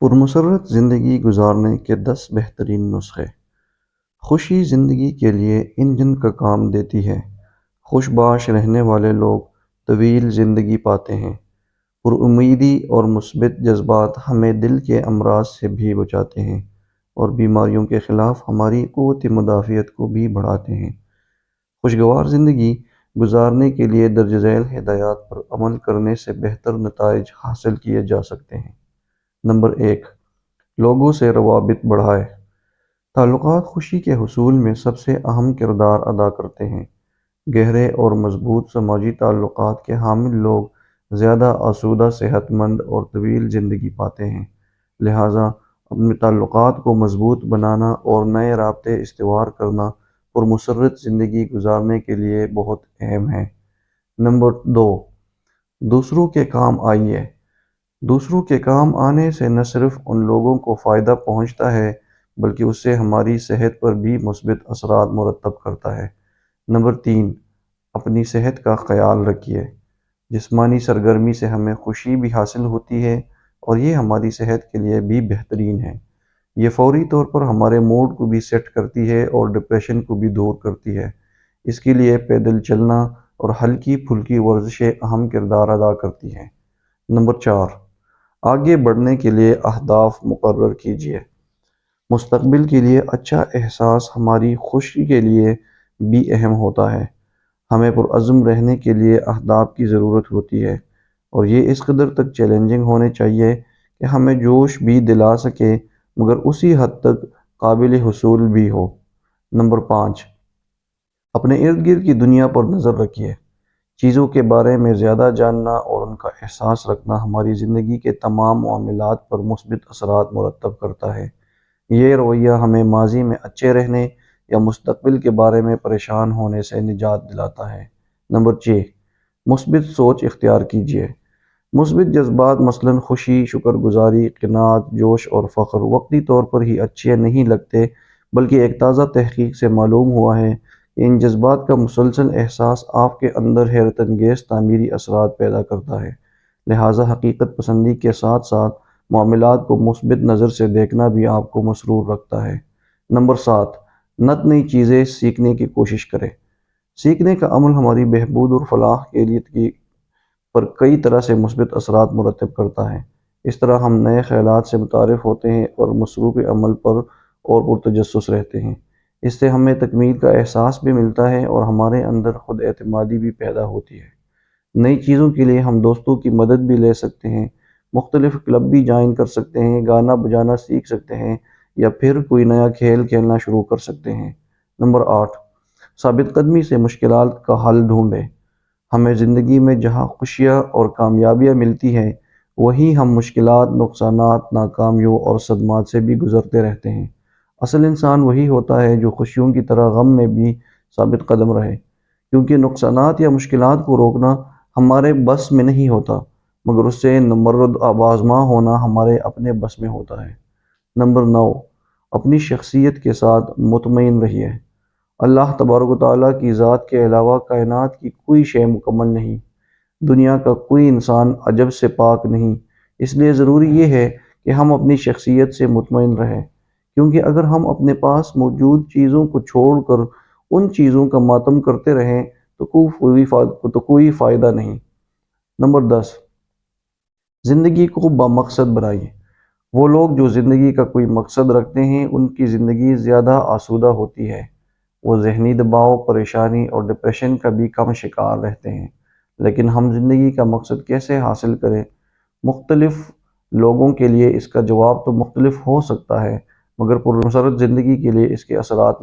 پرمسرت زندگی گزارنے کے 10 بہترین نسخے۔ خوشی زندگی کے لیے انجن کا کام دیتی ہے۔ خوش باش رہنے والے لوگ طویل زندگی پاتے ہیں۔ پر امیدی اور مثبت جذبات ہمیں دل کے امراض سے بھی بچاتے ہیں اور بیماریوں کے خلاف ہماری قوت مدافعت کو بھی بڑھاتے ہیں۔ خوشگوار زندگی گزارنے کے لیے درج ذیل ہدایات پر عمل کرنے سے بہتر نتائج حاصل کیے جا سکتے ہیں۔ نمبر 1، لوگوں سے روابط بڑھائے۔ تعلقات خوشی کے حصول میں سب سے اہم کردار ادا کرتے ہیں۔ گہرے اور مضبوط سماجی تعلقات کے حامل لوگ زیادہ آسودہ، صحت مند اور طویل زندگی پاتے ہیں۔ لہٰذا اپنے تعلقات کو مضبوط بنانا اور نئے رابطے استوار کرنا پرمسرت زندگی گزارنے کے لیے بہت اہم ہے۔ نمبر 2، دوسروں کے کام آئیے۔ دوسروں کے کام آنے سے نہ صرف ان لوگوں کو فائدہ پہنچتا ہے بلکہ اس سے ہماری صحت پر بھی مثبت اثرات مرتب کرتا ہے۔ نمبر 3، اپنی صحت کا خیال رکھیے۔ جسمانی سرگرمی سے ہمیں خوشی بھی حاصل ہوتی ہے اور یہ ہماری صحت کے لیے بھی بہترین ہے۔ یہ فوری طور پر ہمارے موڈ کو بھی سیٹ کرتی ہے اور ڈپریشن کو بھی دور کرتی ہے۔ اس کے لیے پیدل چلنا اور ہلکی پھلکی ورزشیں اہم کردار ادا کرتی ہیں۔ نمبر 4، آگے بڑھنے کے لیے اہداف مقرر کیجیے۔ مستقبل کے لیے اچھا احساس ہماری خوشی کے لیے بھی اہم ہوتا ہے۔ ہمیں پرعزم رہنے کے لیے اہداف کی ضرورت ہوتی ہے اور یہ اس قدر تک چیلنجنگ ہونے چاہیے کہ ہمیں جوش بھی دلا سکے مگر اسی حد تک قابل حصول بھی ہو۔ نمبر 5، اپنے ارد گرد کی دنیا پر نظر رکھیے۔ چیزوں کے بارے میں زیادہ جاننا اور ان کا احساس رکھنا ہماری زندگی کے تمام معاملات پر مثبت اثرات مرتب کرتا ہے۔ یہ رویہ ہمیں ماضی میں اچھے رہنے یا مستقبل کے بارے میں پریشان ہونے سے نجات دلاتا ہے۔ نمبر 6، مثبت سوچ اختیار کیجیے۔ مثبت جذبات مثلاً خوشی، شکر گزاری، قناعت، جوش اور فخر وقتی طور پر ہی اچھے نہیں لگتے بلکہ ایک تازہ تحقیق سے معلوم ہوا ہے کہ ان جذبات کا مسلسل احساس آپ کے اندر حیرت انگیز تعمیری اثرات پیدا کرتا ہے۔ لہٰذا حقیقت پسندی کے ساتھ ساتھ معاملات کو مثبت نظر سے دیکھنا بھی آپ کو مسرور رکھتا ہے۔ نمبر 7، نئی چیزیں سیکھنے کی کوشش کریں۔ سیکھنے کا عمل ہماری بہبود اور فلاح کے لیے پر کئی طرح سے مثبت اثرات مرتب کرتا ہے۔ اس طرح ہم نئے خیالات سے متعارف ہوتے ہیں اور مصروف عمل پر اور پرتجسس رہتے ہیں۔ اس سے ہمیں تکمیل کا احساس بھی ملتا ہے اور ہمارے اندر خود اعتمادی بھی پیدا ہوتی ہے۔ نئی چیزوں کے لیے ہم دوستوں کی مدد بھی لے سکتے ہیں، مختلف کلب بھی جوائن کر سکتے ہیں، گانا بجانا سیکھ سکتے ہیں یا پھر کوئی نیا کھیل کھیلنا شروع کر سکتے ہیں۔ نمبر 8، ثابت قدمی سے مشکلات کا حل ڈھونڈیں۔ ہمیں زندگی میں جہاں خوشیاں اور کامیابیاں ملتی ہیں وہیں ہم مشکلات، نقصانات، ناکامیوں اور صدمات سے بھی گزرتے رہتے ہیں۔ اصل انسان وہی ہوتا ہے جو خوشیوں کی طرح غم میں بھی ثابت قدم رہے، کیونکہ نقصانات یا مشکلات کو روکنا ہمارے بس میں نہیں ہوتا مگر اس سے نمرد آزما ہونا ہمارے اپنے بس میں ہوتا ہے۔ نمبر 9، اپنی شخصیت کے ساتھ مطمئن رہیے۔ اللہ تبارک و تعالیٰ کی ذات کے علاوہ کائنات کی کوئی شے مکمل نہیں، دنیا کا کوئی انسان عجب سے پاک نہیں۔ اس لیے ضروری یہ ہے کہ ہم اپنی شخصیت سے مطمئن رہیں، کیونکہ اگر ہم اپنے پاس موجود چیزوں کو چھوڑ کر ان چیزوں کا ماتم کرتے رہیں تو کوئی فائدہ نہیں۔ نمبر 10، زندگی کو بامقصد بنائیے۔ وہ لوگ جو زندگی کا کوئی مقصد رکھتے ہیں ان کی زندگی زیادہ آسودہ ہوتی ہے۔ وہ ذہنی دباؤ، پریشانی اور ڈپریشن کا بھی کم شکار رہتے ہیں۔ لیکن ہم زندگی کا مقصد کیسے حاصل کریں؟ مختلف لوگوں کے لیے اس کا جواب تو مختلف ہو سکتا ہے مگر پرمسرت زندگی کے لیے اس کے اثرات